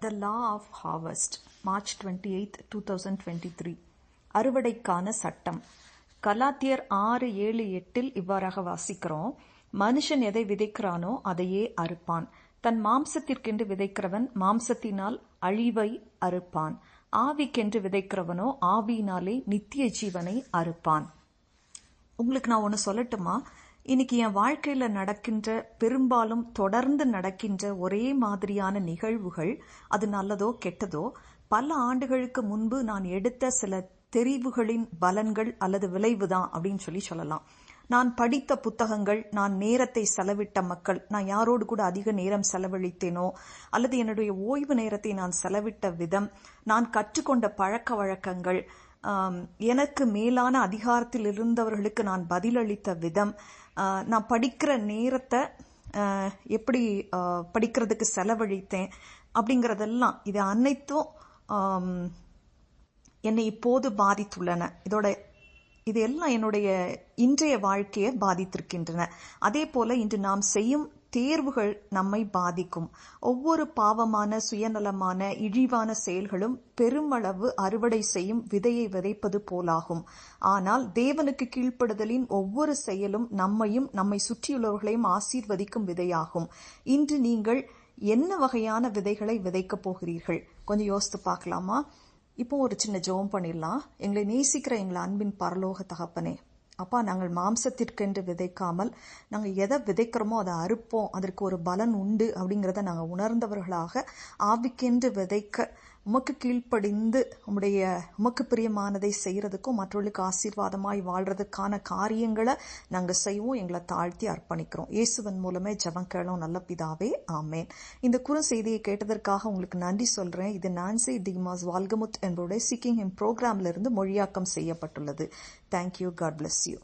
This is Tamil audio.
The Law of Harvest, March 28, 2023. அறுவடைக்கான சட்டம். கலாத்தியர் 6:7-8 இவ்வாறாக வாசிக்கிறோம். மனுஷன் எதை விதைக்கிறானோ அதையே அறுப்பான். தன் மாம்சத்திற்கென்று விதைக்கிறவன் மாம்சத்தினால் அழிவை அறுப்பான். ஆவிக்கென்று விதைக்கிறவனோ ஆவியினாலே நித்திய ஜீவனை அறுப்பான். உங்களுக்கு நான் ஒன்று சொல்லட்டுமா? இன்னைக்கு என் வாழ்க்கையில நடக்கின்ற பெரும்பாலும் தொடர்ந்து நடக்கின்ற ஒரே மாதிரியான நிகழ்வுகள், அது நல்லதோ கெட்டதோ, பல ஆண்டுகளுக்கு முன்பு நான் எடுத்த சில தெரிவுகளின் பலன்கள் அல்லது விளைவுதான் அப்படின்னு சொல்லலாம். நான் படித்த புத்தகங்கள், நான் நேரத்தை செலவிட்ட மக்கள், நான் யாரோடு கூட அதிக நேரம் செலவழித்தேனோ அல்லது என்னுடைய ஓய்வு நேரத்தை நான் செலவிட்ட விதம், நான் கற்றுக்கொண்ட பழக்க வழக்கங்கள், எனக்கு மேலான அதிகாரத்தில் இருந்தவர்களுக்கு நான் பதிலளித்த விதம், நான் படிக்கிற நேரத்தை எப்படி படிக்கிறதுக்கு செலவழித்தேன் அப்படிங்கிறதெல்லாம், இது அனைத்தும் என்னை இப்போது பாதித்துள்ளன. இது எல்லாம் என்னுடைய இன்றைய வாழ்க்கையை பாதித்திருக்கின்றன. அதே போல இன்று நாம் செய்யும் தேர்வுகள் நம்மை பாதிக்கும். ஒவ்வொரு பாவமான, சுயநலமான, இழிவான செயல்களும் பெருமளவு அறுவடை செய்யும் விதையை விதைப்பது போலாகும். ஆனால் தேவனுக்கு கீழ்ப்படுதலின் ஒவ்வொரு செயலும் நம்மையும் நம்மை சுற்றியுள்ளவர்களையும் ஆசீர்வதிக்கும் விதையாகும். இன்று நீங்கள் என்ன வகையான விதைகளை விதைக்கப் போகிறீர்கள்? கொஞ்சம் யோசித்து பார்க்கலாமா? இப்போ ஒரு சின்ன ஜெபம் பண்ணிடலாம். எங்களை நேசிக்கிற எங்கள் அன்பின் பரலோக தகப்பனே, அப்பா, நாங்கள் மாம்சத்திற்கென்று விதைக்காமல் நாங்கள் எதை விதைக்கிறோமோ அதை அறுப்போம், அதற்கு ஒரு பலன் உண்டு அப்படிங்கிறத நாங்கள் உணர்ந்தவர்களாக ஆவிக்கென்று விதைக்க உமக்கு கீழ்ப்படிந்து உமக்கு பிரியமானதை செய்யறதுக்கும் மற்றவர்களுக்கு ஆசீர்வாதமாய் வாழ்றதுக்கான காரியங்களை நாங்கள் செய்வோம். எங்களை தாழ்த்தி அர்ப்பணிக்கிறோம். இயேசுவின் மூலமே ஜெபம் கேளும் நல்ல பிதாவே, ஆமேன். இந்த குறு செய்தியை கேட்டதற்காக உங்களுக்கு நன்றி சொல்றேன். இது நான்சி டிமாஸ் வால்கமுத் என்பவருடைய சீக்கிங் ஹிம் ப்ரோக்ராம்ல இருந்து மொழியாக்கம் செய்யப்பட்டுள்ளது. தேங்க்யூ. God bless you.